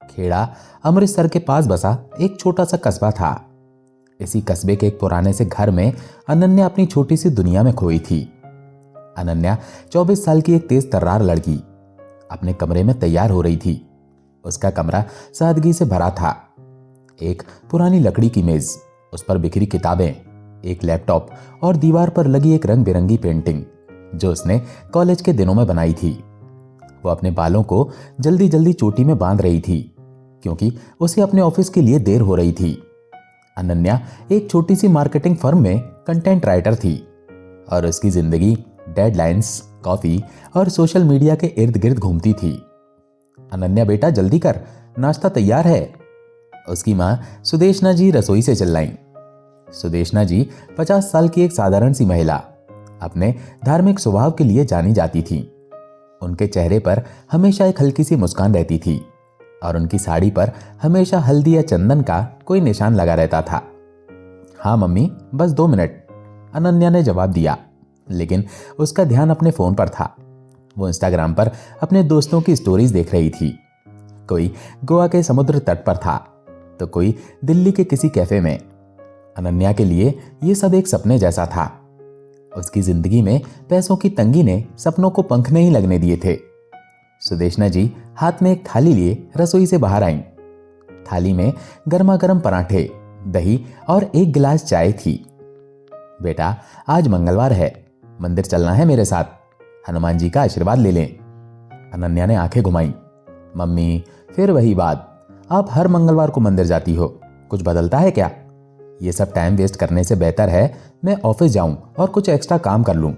खेड़ा अमृतसर के पास बसा एक छोटा सा कस्बा था। इसी कस्बे के एक पुराने से घर में अनन्या अपनी छोटी सी दुनिया में खोई थी। अनन्या 24 साल की एक तेज तर्रार लड़की अपने कमरे में तैयार हो रही थी। उसका कमरा सादगी से भरा था। एक पुरानी लकड़ी की मेज, उस पर बिखरी किताबें, एक लैपटॉप और दीवार पर लगी एक रंग बिरंगी पेंटिंग जो उसने कॉलेज के दिनों में बनाई थी। वो अपने बालों को जल्दी जल्दी चोटी में बांध रही थी क्योंकि उसे अपने ऑफिस के लिए देर हो रही थी। अनन्या एक छोटी सी मार्केटिंग फर्म में कंटेंट राइटर थी और उसकी जिंदगी डेडलाइंस, कॉफी और सोशल मीडिया के इर्द गिर्द घूमती थी। अनन्या बेटा जल्दी कर, नाश्ता तैयार है, उसकी मां सुदेशना जी रसोई से चिल्लाईं। सुदेशना जी 50 साल की एक साधारण सी महिला, अपने धार्मिक स्वभाव के लिए जानी जाती थी। उनके चेहरे पर हमेशा एक हल्की सी मुस्कान रहती थी और उनकी साड़ी पर हमेशा हल्दी या चंदन का कोई निशान लगा रहता था। हाँ मम्मी, बस 2 मिनट, अनन्या ने जवाब दिया, लेकिन उसका ध्यान अपने फोन पर था। वो इंस्टाग्राम पर अपने दोस्तों की स्टोरीज देख रही थी। कोई गोवा के समुद्र तट पर था तो कोई दिल्ली के किसी कैफे में। अनन्या के लिए ये सब एक सपने जैसा था। उसकी जिंदगी में पैसों की तंगी ने सपनों को पंख नहीं लगने दिए थे। सुदेशना जी हाथ में एक थाली लिए रसोई से बाहर आईं। थाली में गर्मा गर्म पराठे, दही और एक गिलास चाय थी। बेटा आज मंगलवार है, मंदिर चलना है मेरे साथ, हनुमान जी का आशीर्वाद ले लें। अनन्या ने आंखें घुमाई। मम्मी फिर वही बात, आप हर मंगलवार को मंदिर जाती हो, कुछ बदलता है क्या? ये सब टाइम वेस्ट करने से बेहतर है मैं ऑफिस जाऊं और कुछ एक्स्ट्रा काम कर लूं।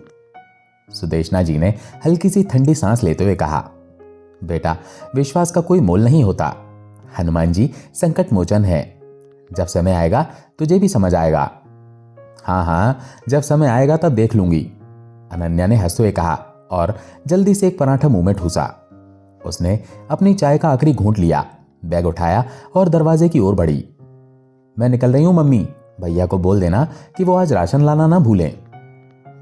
सुदेशना जी ने हल्की सी ठंडी सांस लेते हुए कहा, बेटा विश्वास का कोई मोल नहीं होता, हनुमान जी संकट मोचन है, जब समय आएगा तुझे भी समझ आएगा। हाँ हाँ, जब समय आएगा तब देख लूंगी, अनन्या ने हंसते हुए कहा और जल्दी से एक पराठा मुंह में ठूसा। उसने अपनी चाय का आखिरी घूंट लिया, बैग उठाया और दरवाजे की ओर बढ़ी। मैं निकल रही हूं मम्मी, भैया को बोल देना कि वो आज राशन लाना ना भूलें।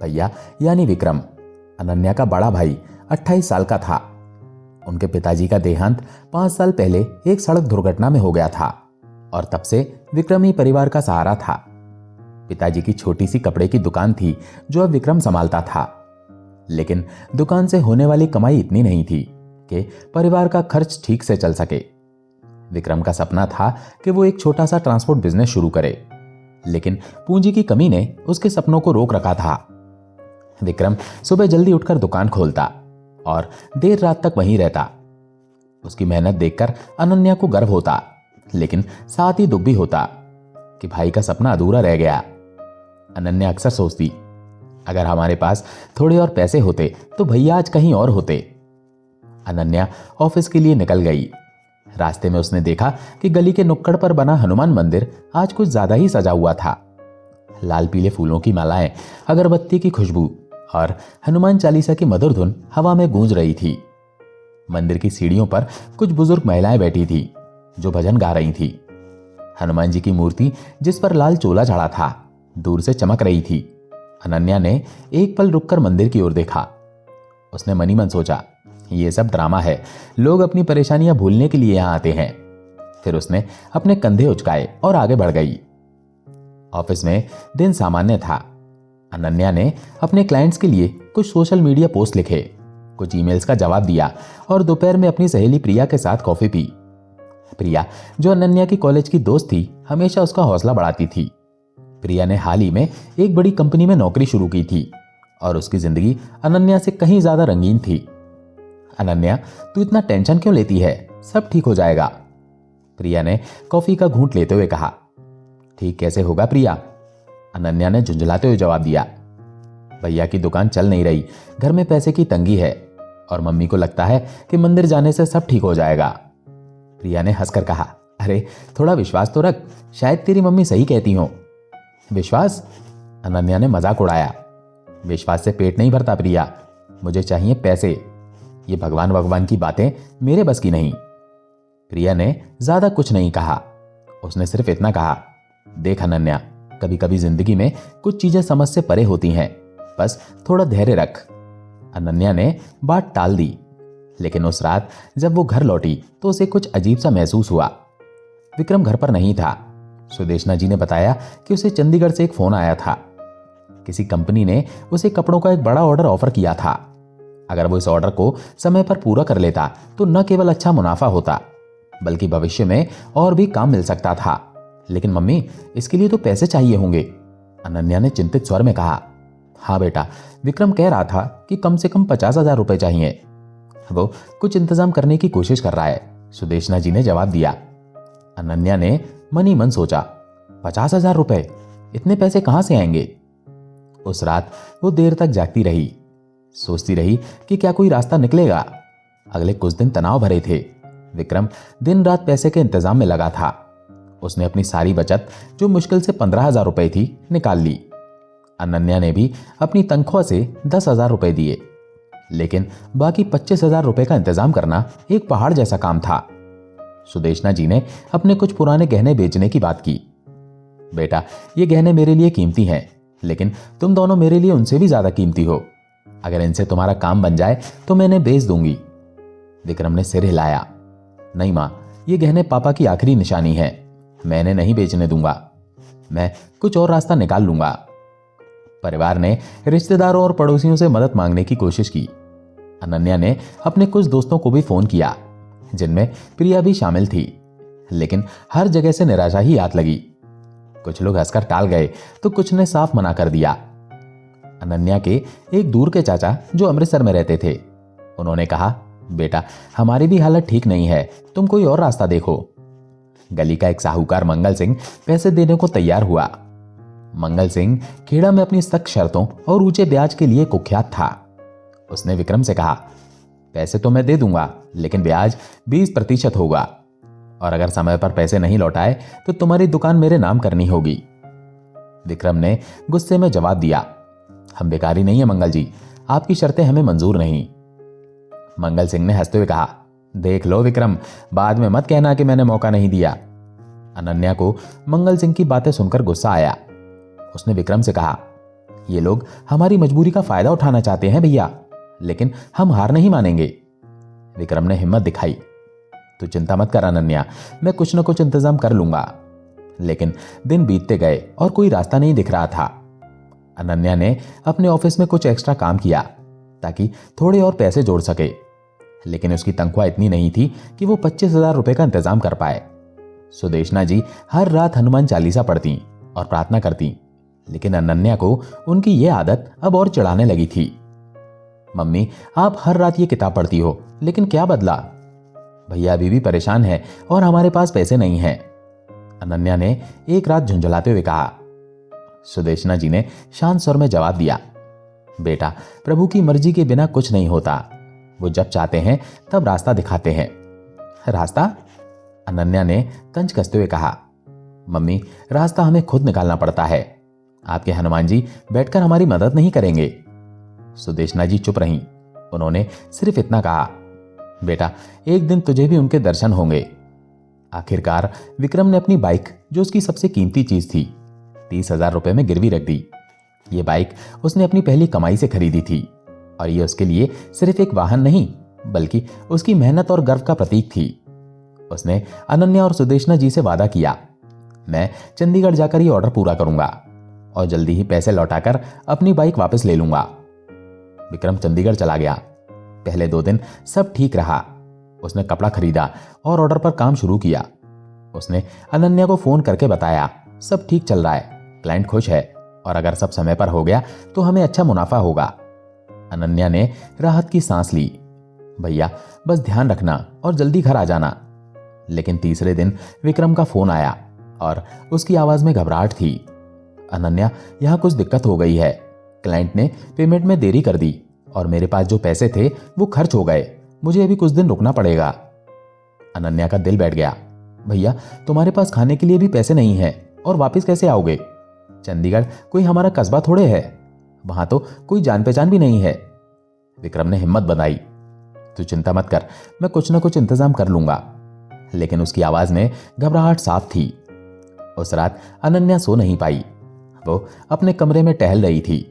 भैया यानी विक्रम, अनन्या का बड़ा भाई, 28 साल का था। उनके पिताजी का देहांत 5 साल पहले एक सड़क दुर्घटना में हो गया था और तब से विक्रम ही परिवार का सहारा था। पिताजी की छोटी सी कपड़े की दुकान थी जो अब विक्रम संभालता था, लेकिन दुकान से होने वाली कमाई इतनी नहीं थी कि परिवार का खर्च ठीक से चल सके। विक्रम का सपना था कि वो एक छोटा सा ट्रांसपोर्ट बिजनेस शुरू करे, लेकिन पूंजी की कमी ने उसके सपनों को रोक रखा था। विक्रम सुबह जल्दी उठकर दुकान खोलता और देर रात तक वहीं रहता। उसकी मेहनत देखकर अनन्या को गर्व होता, लेकिन साथ ही दुख भी होता कि भाई का सपना अधूरा रह गया। अनन्या अक्सर सोचती, अगर हमारे पास थोड़े और पैसे होते तो भैया आज कहीं और होते। अनन्या ऑफिस के लिए निकल गई। रास्ते में उसने देखा कि गली के नुक्कड़ पर बना हनुमान मंदिर आज कुछ ज्यादा ही सजा हुआ था। लाल पीले फूलों की मालाएं, अगरबत्ती की खुशबू और हनुमान चालीसा की मधुर धुन हवा में गूंज रही थी। मंदिर की सीढ़ियों पर कुछ बुजुर्ग महिलाएं बैठी थी जो भजन गा रही थी। हनुमान जी की मूर्ति जिस पर लाल चोला चढ़ा था दूर से चमक रही थी। अनन्या ने एक पल रुककर मंदिर की ओर देखा। उसने मनी मन सोचा, ये सब ड्रामा है, लोग अपनी परेशानियां भूलने के लिए यहां आते हैं। फिर उसने अपने कंधे उचकाए और आगे बढ़ गई। ऑफिस में दिन सामान्य था। अनन्या ने अपने क्लाइंट्स के लिए कुछ सोशल मीडिया पोस्ट लिखे, कुछ ईमेल्स का जवाब दिया और दोपहर में अपनी सहेली प्रिया के साथ कॉफी पी। प्रिया जो अनन्या की कॉलेज की दोस्त थी, हमेशा उसका हौसला बढ़ाती थी। प्रिया ने हाल ही में एक बड़ी कंपनी में नौकरी शुरू की थी और उसकी जिंदगी अनन्या से कहीं ज्यादा रंगीन थी। अनन्या तू इतना टेंशन क्यों लेती है, सब ठीक हो जाएगा, प्रिया ने कॉफी का घूंट लेते हुए कहा। ठीक कैसे होगा प्रिया, अनन्या ने झुंझलाते हुए जवाब दिया। भैया की दुकान चल नहीं रही, घर में पैसे की तंगी है और मम्मी को लगता है कि मंदिर जाने से सब ठीक हो जाएगा। प्रिया ने हंसकर कहा, अरे थोड़ा विश्वास तो रख, शायद तेरी मम्मी सही कहती हो। विश्वास, अनन्या ने मजाक उड़ाया। विश्वास से पेट नहीं भरता प्रिया, मुझे चाहिए पैसे, ये भगवान की बातें मेरे बस की नहीं। प्रिया ने ज्यादा कुछ नहीं कहा, उसने सिर्फ इतना कहा, देख अनन्या, कभी कभी जिंदगी में कुछ चीजें समझ से परे होती हैं, बस थोड़ा धैर्य रख। अनन्या ने बात टाल दी, लेकिन उस रात जब वो घर लौटी तो उसे कुछ अजीब सा महसूस हुआ। विक्रम घर पर नहीं था। सुदेशना जी ने बताया कि उसे चंडीगढ़ से एक फोन आया था। किसी कंपनी ने उसे कपड़ों का एक बड़ा ऑर्डर ऑफर किया था। अगर वो इस ऑर्डर को समय पर पूरा कर लेता तो न केवल अच्छा मुनाफा होता बल्कि भविष्य में और भी काम मिल सकता था। लेकिन मम्मी, इसके लिए तो पैसे चाहिए होंगे, अनन्या ने चिंतित स्वर में कहा। हाँ बेटा, विक्रम कह रहा था कि कम से कम 50,000 रुपए चाहिए। वो कुछ इंतजाम करने की कोशिश कर रहा है, सुदेशना जी ने जवाब दिया। अनन्या ने मन ही मन सोचा, 50,000 रुपए, इतने पैसे कहां से आएंगे? उस रात वो देर तक जागती रही, सोचती रही कि क्या कोई रास्ता निकलेगा। अगले कुछ दिन तनाव भरे थे। विक्रम दिन रात पैसे के इंतजाम में लगा था। उसने अपनी सारी बचत, जो मुश्किल से 15,000 रुपए थी, निकाल ली। अनन्या ने भी अपनी तनख्वाह से 10,000 रुपए दिए, लेकिन बाकी 25,000 रुपए का इंतजाम करना एक पहाड़ जैसा काम था। सुदेशना जी ने अपने कुछ पुराने गहने बेचने की बात की। बेटा, ये गहने मेरे लिए कीमती हैं, लेकिन तुम दोनों मेरे लिए उनसे भी ज्यादा कीमती हो। अगर इनसे तुम्हारा काम बन जाए तो मैं इन्हें बेच दूंगी। विक्रम ने सिर हिलाया। नहीं मां, ये गहने पापा की आखिरी निशानी है, मैं इन्हें नहीं बेचने दूंगा। मैं कुछ और रास्ता निकाल लूंगा। परिवार ने रिश्तेदारों और पड़ोसियों से मदद मांगने की कोशिश की। अनन्या ने अपने कुछ दोस्तों को भी फोन किया, जिनमें प्रिया भी शामिल थी, लेकिन हर जगह से निराशा ही हाथ लगी। कुछ लोग हंसकर टाल गए तो कुछ ने साफ मना कर दिया। अनन्या के एक दूर के चाचा, जो अमृतसर में रहते थे, उन्होंने कहा, बेटा, हमारी भी हालत ठीक नहीं है, तुम कोई और रास्ता देखो। गली का एक साहूकार मंगल सिंह पैसे देने को तैयार हुआ। मंगल सिंह खेड़ा में अपनी सख्त शर्तों और ऊंचे ब्याज के लिए कुख्यात था। उसने विक्रम से कहा, पैसे तो मैं दे दूंगा, लेकिन ब्याज 20% होगा, और अगर समय पर पैसे नहीं लौटाए तो तुम्हारी दुकान मेरे नाम करनी होगी। विक्रम ने गुस्से में जवाब दिया, हम बेकारी नहीं है मंगल जी, आपकी शर्तें हमें मंजूर नहीं। मंगल सिंह ने हंसते हुए कहा, देख लो विक्रम, बाद में मत कहना कि मैंने मौका नहीं दिया। अनन्या को मंगल सिंह की बातें सुनकर गुस्सा आया। उसने विक्रम से कहा, ये लोग हमारी मजबूरी का फायदा उठाना चाहते हैं भैया, लेकिन हम हार नहीं मानेंगे। विक्रम ने हिम्मत दिखाई। तू चिंता मत कर अनन्या, मैं कुछ न कुछ इंतजाम कर लूंगा। लेकिन दिन बीतते गए और कोई रास्ता नहीं दिख रहा था। अनन्या ने अपने ऑफिस में कुछ एक्स्ट्रा काम किया ताकि थोड़े और पैसे जोड़ सके, लेकिन उसकी तनख्वाह इतनी नहीं थी कि वो 25,000 रुपए का इंतजाम कर पाए। सुदेशना जी हर रात हनुमान चालीसा पढ़ती और प्रार्थना करती, लेकिन अनन्या को उनकी यह आदत अब और चिढ़ाने लगी थी। मम्मी, आप हर रात ये किताब पढ़ती हो, लेकिन क्या बदला? भैया अभी भी परेशान है और हमारे पास पैसे नहीं हैं, अनन्या ने एक रात झुंझलाते हुए कहा। सुदेशना जी ने शांत स्वर में जवाब दिया, बेटा, प्रभु की मर्जी के बिना कुछ नहीं होता, वो जब चाहते हैं तब रास्ता दिखाते हैं। रास्ता? अनन्या ने तंज कसते हुए कहा, मम्मी, रास्ता हमें खुद निकालना पड़ता है, आपके हनुमान जी बैठकर हमारी मदद नहीं करेंगे। सुदेशना जी चुप रहीं। उन्होंने सिर्फ इतना कहा, बेटा, एक दिन तुझे भी उनके दर्शन होंगे। आखिरकार विक्रम ने अपनी बाइक, जो उसकी सबसे कीमती चीज थी, 30,000 रुपए में गिरवी रख दी। ये बाइक उसने अपनी पहली कमाई से खरीदी थी और ये उसके लिए सिर्फ एक वाहन नहीं बल्कि उसकी मेहनत और गर्व का प्रतीक थी। उसने अनन्या और सुदेशना जी से वादा किया, मैं चंडीगढ़ जाकर ये ऑर्डर पूरा करूंगा और जल्दी ही पैसे लौटाकर अपनी बाइक वापस ले लूंगा। विक्रम चंडीगढ़ चला गया। पहले 2 दिन सब ठीक रहा। उसने कपड़ा खरीदा और ऑर्डर पर काम शुरू किया। उसने अनन्या को फोन करके बताया, सब ठीक चल रहा है, क्लाइंट खुश है और अगर सब समय पर हो गया तो हमें अच्छा मुनाफा होगा। अनन्या ने राहत की सांस ली। भैया, बस ध्यान रखना और जल्दी घर आ जाना। लेकिन तीसरे दिन विक्रम का फोन आया और उसकी आवाज में घबराहट थी। अनन्या, यहां कुछ दिक्कत हो गई है, क्लाइंट ने पेमेंट में देरी कर दी और मेरे पास जो पैसे थे वो खर्च हो गए, मुझे अभी कुछ दिन रुकना पड़ेगा। अनन्या का दिल बैठ गया। भैया, तुम्हारे पास खाने के लिए भी पैसे नहीं हैं और वापस कैसे आओगे? चंडीगढ़ कोई हमारा कस्बा थोड़े है, वहां तो कोई जान पहचान भी नहीं है। विक्रम ने हिम्मत बनाई। तू चिंता मत कर, मैं कुछ ना कुछ इंतजाम कर लूंगा। लेकिन उसकी आवाज में घबराहट साफ थी। उस रात अनन्या सो नहीं पाई। वो अपने कमरे में टहल रही थी,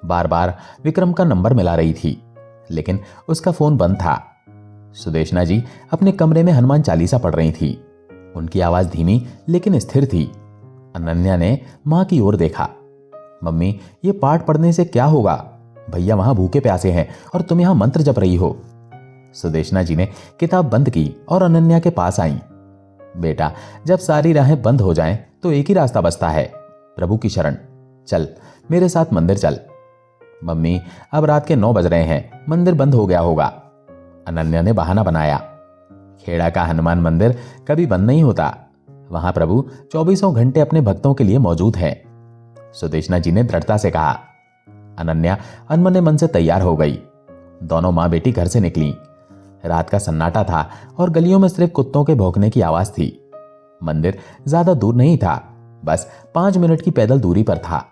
बार बार विक्रम का नंबर मिला रही थी, लेकिन उसका फोन बंद था। सुदेशना जी अपने कमरे में हनुमान चालीसा पढ़ रही थी। उनकी आवाज धीमी लेकिन स्थिर थी। अनन्या ने मां की ओर देखा। मम्मी, ये पाठ पढ़ने से क्या होगा? भैया वहां भूखे प्यासे हैं और तुम यहां मंत्र जप रही हो। सुदेशना जी ने किताब बंद की और अनन्या के पास आई। बेटा, जब सारी राहें बंद हो जाएं तो एक ही रास्ता बचता है, प्रभु की शरण। चल मेरे साथ मंदिर चल। मम्मी, अब रात के 9 बज रहे हैं, मंदिर बंद हो गया होगा। अनन्या ने बहाना बनाया। खेड़ा का हनुमान मंदिर कभी बंद नहीं होता। वहां प्रभु 24 घंटे अपने भक्तों के लिए मौजूद है, सुदेशना जी ने दृढ़ता से कहा। अनन्या अनमने मन से तैयार हो गई। दोनों मां बेटी घर से निकली। रात का सन्नाटा था और गलियों में सिर्फ कुत्तों के भौंकने की आवाज थी। मंदिर ज्यादा दूर नहीं था, बस 5 मिनट की पैदल दूरी पर था।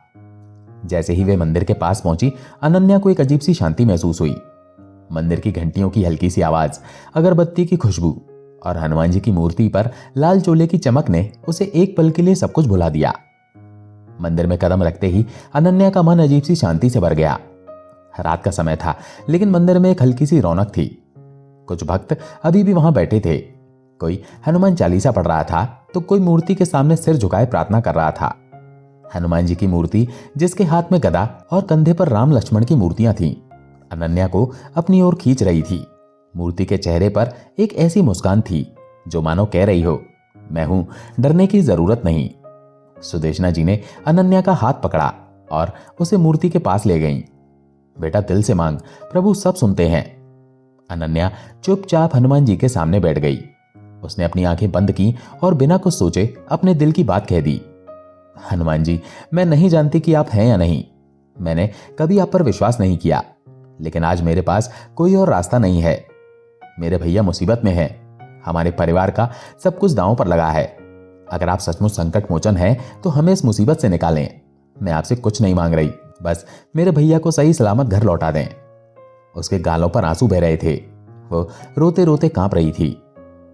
जैसे ही वे मंदिर के पास पहुंची, अनन्या को एक अजीब सी शांति महसूस हुई। मंदिर की घंटियों की हल्की सी आवाज, अगरबत्ती की खुशबू और हनुमान जी की मूर्ति पर लाल चोले की चमक ने उसे एक पल के लिए सब कुछ भुला दिया। मंदिर में कदम रखते ही अनन्या का मन अजीब सी शांति से भर गया। रात का समय था, लेकिन मंदिर में एक हल्की सी रौनक थी। कुछ भक्त अभी भी वहां बैठे थे। कोई हनुमान चालीसा पढ़ रहा था तो कोई मूर्ति के सामने सिर झुकाए प्रार्थना कर रहा था। हनुमान जी की मूर्ति, जिसके हाथ में गदा और कंधे पर राम लक्ष्मण की मूर्तियां थीं, अनन्या को अपनी ओर खींच रही थी। मूर्ति के चेहरे पर एक ऐसी मुस्कान थी जो मानो कह रही हो, मैं हूं, डरने की जरूरत नहीं। सुदेशना जी ने अनन्या का हाथ पकड़ा और उसे मूर्ति के पास ले गईं। बेटा, दिल से मांग, प्रभु सब सुनते हैं। अनन्या चुपचाप हनुमान जी के सामने बैठ गई। उसने अपनी आंखें बंद की और बिना कुछ सोचे अपने दिल की बात कह दी। हनुमान जी, मैं नहीं जानती कि आप हैं या नहीं। मैंने कभी आप पर विश्वास नहीं किया, लेकिन आज मेरे पास कोई और रास्ता नहीं है। मेरे भैया मुसीबत में हैं। हमारे परिवार का सब कुछ दांव पर लगा है। अगर आप सचमुच संकट मोचन हैं तो हमें इस मुसीबत से निकालें। मैं आपसे कुछ नहीं मांग रही, बस मेरे भैया को सही सलामत घर लौटा दें। उसके गालों पर आंसू बह रहे थे। वो रोते रोते कांप रही थी।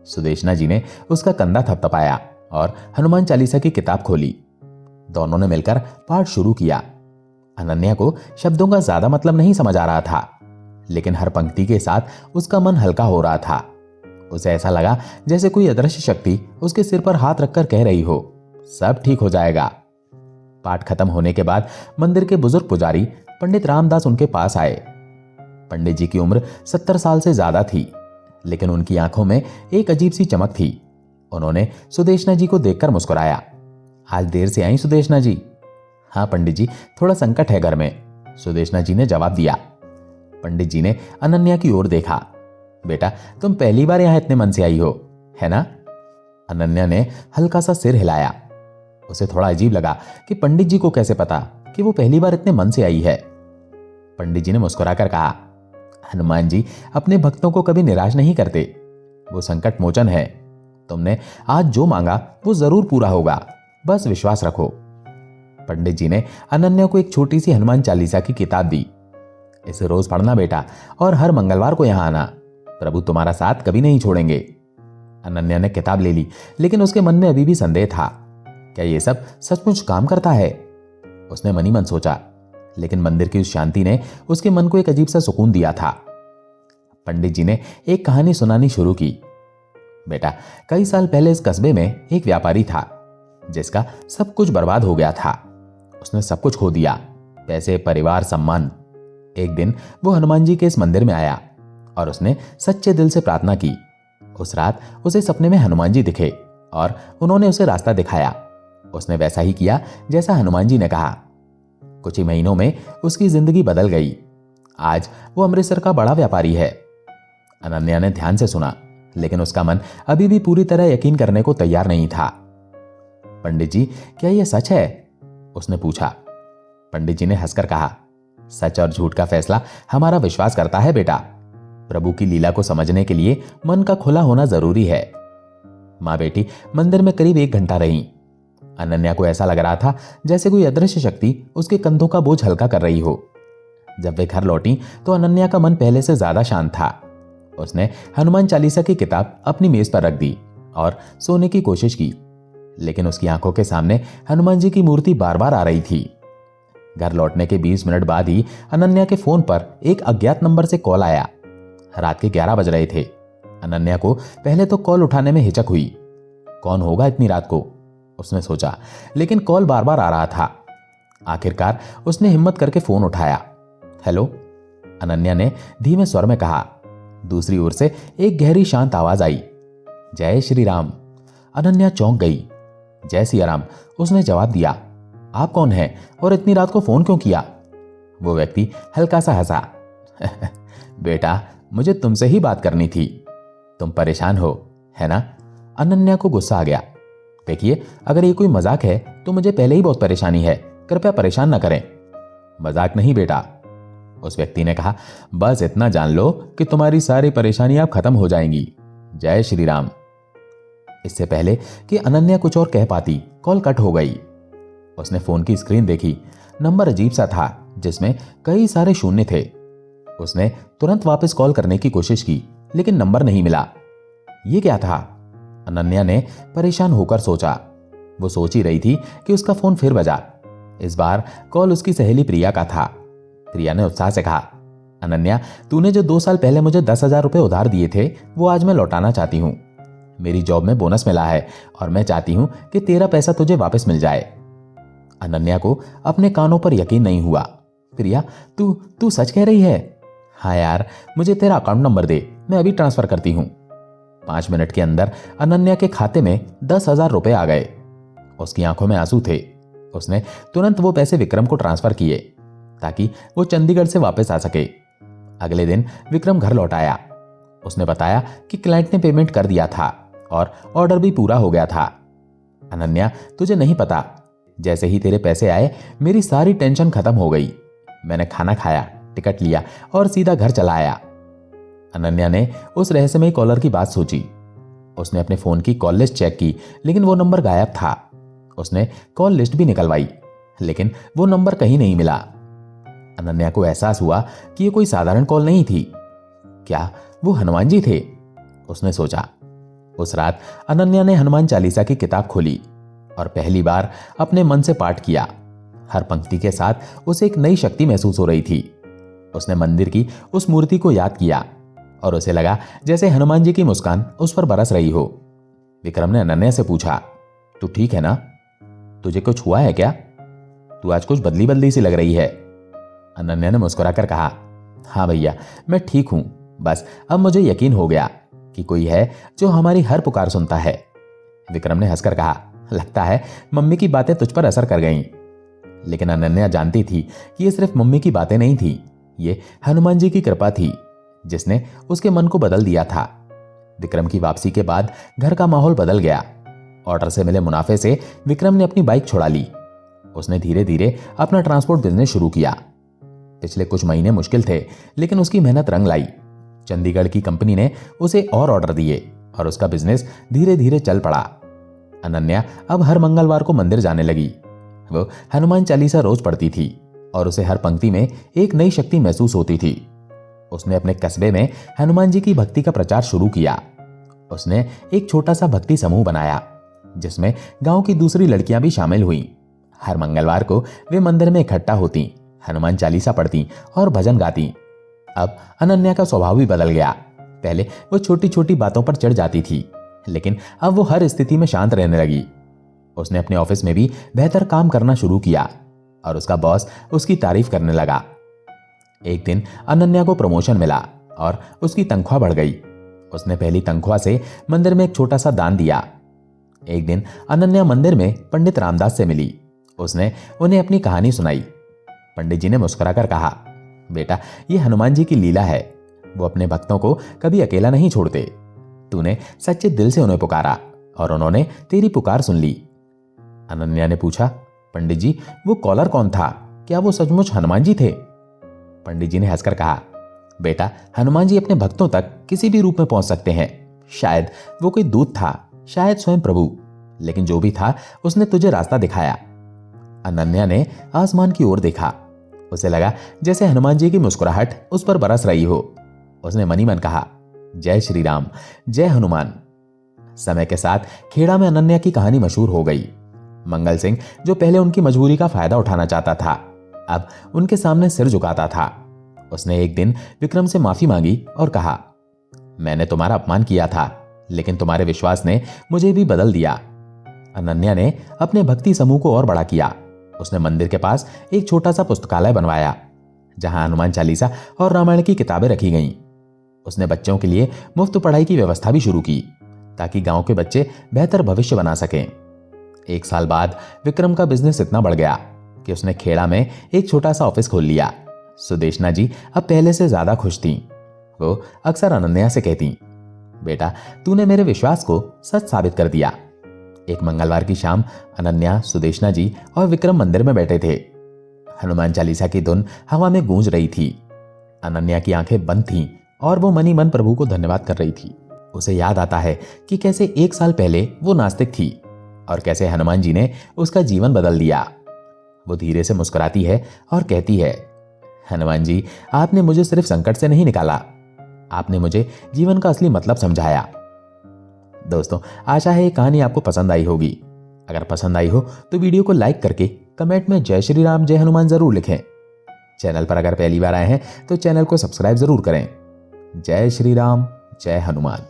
सुदेशना जी ने उसका कंधा थपथपाया और हनुमान चालीसा की किताब खोली। दोनों ने मिलकर पाठ शुरू किया। अनन्या को शब्दों का ज्यादा मतलब नहीं समझ आ रहा था, लेकिन हर पंक्ति के साथ उसका मन हल्का हो रहा था। उसे ऐसा लगा जैसे कोई अदृश्य शक्ति उसके सिर पर हाथ रखकर कह रही हो, सब ठीक हो जाएगा। पाठ खत्म होने के बाद मंदिर के बुजुर्ग पुजारी पंडित रामदास उनके पास आए। पंडित जी की उम्र 70 साल से ज्यादा थी, लेकिन उनकी आंखों में एक अजीब सी चमक थी। उन्होंने सुदेशना जी को देखकर मुस्कुराया। आज देर से आई सुदेशना जी? हाँ पंडित जी, थोड़ा संकट है घर में, सुदेशना जी ने जवाब दिया। पंडित जी ने अनन्या की ओर देखा। बेटा, तुम पहली बार यहां इतने मन से आई हो, है ना? अनन्या ने हल्का सा सिर हिलाया। उसे थोड़ा अजीब लगा कि पंडित जी को कैसे पता कि वो पहली बार इतने मन से आई है। पंडित जी ने मुस्कुराकर कहा, हनुमान जी अपने भक्तों को कभी निराश नहीं करते। वो संकट मोचन है। तुमने आज जो मांगा वो जरूर पूरा होगा, बस विश्वास रखो। पंडित जी ने अनन्या को एक छोटी सी हनुमान चालीसा की किताब दी। इसे रोज पढ़ना बेटा, और हर मंगलवार को यहां आना। प्रभु तुम्हारा साथ कभी नहीं छोड़ेंगे। अनन्या ने किताब ले ली, लेकिन उसके मन में अभी भी संदेह था। क्या ये सब सचमुच काम करता है? उसने मनी मन सोचा, लेकिन मंदिर की उस शांति ने उसके मन को एक अजीब सा सुकून दिया था। पंडित जी ने एक कहानी सुनानी शुरू की। बेटा, कई साल पहले इस कस्बे में एक व्यापारी था जिसका सब कुछ बर्बाद हो गया था। उसने सब कुछ खो दिया, पैसे, परिवार, सम्मान। एक दिन वो हनुमान जी के इस मंदिर में आया और उसने सच्चे दिल से प्रार्थना की। उस रात उसे सपने में हनुमान जी दिखे और उन्होंने उसे रास्ता दिखाया। उसने वैसा ही किया जैसा हनुमान जी ने कहा। कुछ ही महीनों में उसकी जिंदगी बदल गई। आज वो अमृतसर का बड़ा व्यापारी है। अनन्या ने ध्यान से सुना, लेकिन उसका मन अभी भी पूरी तरह यकीन करने को तैयार नहीं था। पंडित जी, क्या यह सच है? उसने पूछा। पंडित जी ने हंसकर कहा, सच और झूठ का फैसला हमारा विश्वास करता है बेटा। प्रभु की लीला को समझने के लिए मन का खुला होना जरूरी है। मां बेटी मंदिर में करीब 1 घंटा रहीं। अनन्या को ऐसा लग रहा था जैसे कोई अदृश्य शक्ति उसके कंधों का बोझ हल्का कर रही हो। जब वे घर लौटी तो अनन्या का मन पहले से ज्यादा शांत था। उसने हनुमान चालीसा की किताब अपनी मेज पर रख दी और सोने की कोशिश की, लेकिन उसकी आंखों के सामने हनुमान जी की मूर्ति बार बार आ रही थी। घर लौटने के 20 मिनट बाद ही अनन्या के फोन पर एक अज्ञात नंबर से कॉल आया। रात के 11 बज रहे थे। अनन्या को पहले तो कॉल उठाने में हिचक हुई। कौन होगा इतनी रात को, उसने सोचा, लेकिन कॉल बार बार आ रहा था। आखिरकार उसने हिम्मत करके फोन उठाया। हेलो, अनन्या ने धीमे स्वर में कहा। दूसरी ओर से एक गहरी शांत आवाज आई, जय श्री राम। अनन्या चौंक गई। जय सिया राम, उसने जवाब दिया। आप कौन हैं और इतनी रात को फोन क्यों किया? वो व्यक्ति हल्का सा हंसा। बेटा, मुझे तुमसे ही बात करनी थी। तुम परेशान हो, है ना? अनन्या को गुस्सा आ गया। देखिए, अगर ये कोई मजाक है तो मुझे पहले ही बहुत परेशानी है, कृपया परेशान ना करें। मजाक नहीं बेटा, उस व्यक्ति ने कहा। बस इतना जान लो कि तुम्हारी सारी परेशानियां अब खत्म हो जाएंगी। जय श्री राम। इससे पहले कि अनन्या कुछ और कह पाती, कॉल कट हो गई। उसने फोन की स्क्रीन देखी। नंबर अजीब सा था, जिसमें कई सारे शून्य थे। उसने तुरंत वापस कॉल करने की कोशिश की, लेकिन नंबर नहीं मिला। ये क्या था? अनन्या ने परेशान होकर सोचा। वो सोच ही रही थी कि उसका फोन फिर बजा। इस बार कॉल उसकी सहेली प्रिया का था। प्रिया ने उत्साह से कहा, अनन्या, तूने जो 2 साल पहले मुझे 10,000 रुपए उधार दिए थे, वो आज मैं लौटाना चाहती हूँ। मेरी जॉब में बोनस मिला है और मैं चाहती हूँ कि तेरा पैसा तुझे वापस मिल जाए। अनन्या को अपने कानों पर यकीन नहीं हुआ। प्रिया, तू सच कह रही है? हाँ यार, मुझे तेरा अकाउंट नंबर दे, मैं अभी ट्रांसफर करती हूँ। 5 मिनट के अंदर अनन्या के खाते में 10,000 रुपए आ गए। उसकी आंखों में आंसू थे। उसने तुरंत वो पैसे विक्रम को ट्रांसफर किए ताकि वो चंडीगढ़ से वापस आ सके। अगले दिन विक्रम घर लौट आया। उसने बताया कि क्लाइंट ने पेमेंट कर दिया था और ऑर्डर भी पूरा हो गया था। अनन्या, तुझे नहीं पता, जैसे ही तेरे पैसे आए मेरी सारी टेंशन खत्म हो गई। मैंने खाना खाया, टिकट लिया और सीधा घर चला आया। अनन्या ने उस रहस्यमय कॉलर की बात सोची। उसने अपने फोन की कॉल लिस्ट चेक की, लेकिन वो नंबर गायब था। उसने कॉल लिस्ट भी निकलवाई, लेकिन वो नंबर कहीं नहीं मिला। अनन्या को एहसास हुआ कि ये कोई साधारण कॉल नहीं थी। क्या वो हनुमान जी थे? उसने सोचा। उस रात अनन्या ने हनुमान चालीसा की किताब खोली और पहली बार अपने मन से पाठ किया। हर पंक्ति के साथ उसे एक नई शक्ति महसूस हो रही थी। उसने मंदिर की उस मूर्ति को याद किया और उसे लगा जैसे हनुमान जी की मुस्कान उस पर बरस रही हो। विक्रम ने अनन्या से पूछा, तू ठीक है ना? तुझे कुछ हुआ है क्या? तू आज कुछ बदली बदली सी लग रही है। अनन्या ने मुस्कुराकर कहा, हाँ भैया, मैं ठीक हूं। बस अब मुझे यकीन हो गया कि कोई है जो हमारी हर पुकार सुनता है। विक्रम ने हंसकर कहा, लगता है मम्मी की बातें तुझ पर असर कर गईं। लेकिन अनन्या जानती थी कि ये सिर्फ मम्मी की बातें नहीं थी, ये हनुमान जी की कृपा थी जिसने उसके मन को बदल दिया था। विक्रम की वापसी के बाद घर का माहौल बदल गया। ऑर्डर से मिले मुनाफे से विक्रम ने अपनी बाइक छुड़ा ली। उसने धीरे धीरे अपना ट्रांसपोर्ट बिजनेस शुरू किया। पिछले कुछ महीने मुश्किल थे, लेकिन उसकी मेहनत रंग लाई। चंडीगढ़ की कंपनी ने उसे और ऑर्डर दिए और उसका बिजनेस धीरे धीरे चल पड़ा। अनन्या अब हर मंगलवार को मंदिर जाने लगी। वो हनुमान चालीसा रोज पढ़ती थी और उसे हर पंक्ति में एक नई शक्ति महसूस होती थी। उसने अपने कस्बे में हनुमान जी की भक्ति का प्रचार शुरू किया। उसने एक छोटा सा भक्ति समूह बनाया जिसमें गांव की दूसरी लड़कियां भी शामिल हुईं। हर मंगलवार को वे मंदिर में इकट्ठा होती, हनुमान चालीसा पढ़ती और भजन गाती। अब अनन्या का स्वभाव भी बदल गया। पहले वो छोटी छोटी बातों पर चढ़ जाती थी, लेकिन अब वो हर स्थिति में शांत रहने लगी। उसने अपने ऑफिस में भी बेहतर काम करना शुरू किया और उसका बॉस उसकी तारीफ करने लगा। एक दिन अनन्या को प्रमोशन मिला और उसकी तनख्वाह बढ़ गई। उसने पहली तनख्वाह से मंदिर में एक छोटा सा दान दिया। एक दिन अनन्या मंदिर में पंडित रामदास से मिली। उसने उन्हें अपनी कहानी सुनाई। पंडित जी ने मुस्कुराकर कहा, बेटा, ये हनुमान जी की लीला है। वो अपने भक्तों को कभी अकेला नहीं छोड़ते। तूने सच्चे दिल से उन्हें पुकारा और उन्होंने तेरी पुकार सुन ली। अनन्या ने पूछा, पंडित जी, वो कॉलर कौन था? क्या वो सचमुच हनुमान जी थे? पंडित जी ने हंसकर कहा, बेटा, हनुमान जी अपने भक्तों तक किसी भी रूप में पहुंच सकते हैं। शायद वो कोई दूत था, शायद स्वयं प्रभु, लेकिन जो भी था उसने तुझे रास्ता दिखाया। अनन्या ने आसमान की ओर देखा। उसे लगा जैसे हनुमान जी की मुस्कुराहट उस पर बरस रही हो। उसने मनी मन कहा, जय श्री राम, जय हनुमान। समय के साथ खेड़ा में अनन्या की कहानी मशहूर हो गई। मंगल सिंह, जो पहले उनकी मजबूरी का फायदा उठाना चाहता था, अब उनके सामने सिर झुकाता था। उसने एक दिन विक्रम से माफी मांगी और कहा, मैंने तुम्हारा अपमान किया था, लेकिन तुम्हारे विश्वास ने मुझे भी बदल दिया। अनन्या ने अपने भक्ति समूह को और बड़ा किया। उसने मंदिर के पास एक छोटा सा पुस्तकालय बनवाया, जहां हनुमान चालीसा और रामायण की किताबें रखी गईं। उसने बच्चों के लिए मुफ्त पढ़ाई की व्यवस्था भी शुरू की, ताकि गांव के बच्चे बेहतर भविष्य बना सकें। 1 साल बाद विक्रम का बिजनेस इतना बढ़ गया कि उसने खेड़ा में एक छोटा सा ऑफिस खोल लिया। सुदेशना जी अब पहले से ज्यादा खुश थीं। वो अक्सर अनन्या से कहती, बेटा तूने मेरे विश्वास को सच साबित कर दिया। एक मंगलवार की शाम अनन्या, सुदेशना जी और विक्रम मंदिर में बैठे थे। हनुमान चालीसा की धुन हवा में गूंज रही थी। अनन्या की आंखें बंद थीं और वो मनी मन प्रभु को धन्यवाद कर रही थी। उसे याद आता है कि कैसे 1 साल पहले वो नास्तिक थी और कैसे हनुमान जी ने उसका जीवन बदल दिया। वो धीरे से मुस्कुराती है और कहती है, हनुमान जी आपने मुझे सिर्फ संकट से नहीं निकाला, आपने मुझे जीवन का असली मतलब समझाया। दोस्तों, आशा है ये कहानी आपको पसंद आई होगी। अगर पसंद आई हो तो वीडियो को लाइक करके कमेंट में जय श्री राम जय हनुमान जरूर लिखें। चैनल पर अगर पहली बार आए हैं तो चैनल को सब्सक्राइब जरूर करें। जय श्री राम जय हनुमान।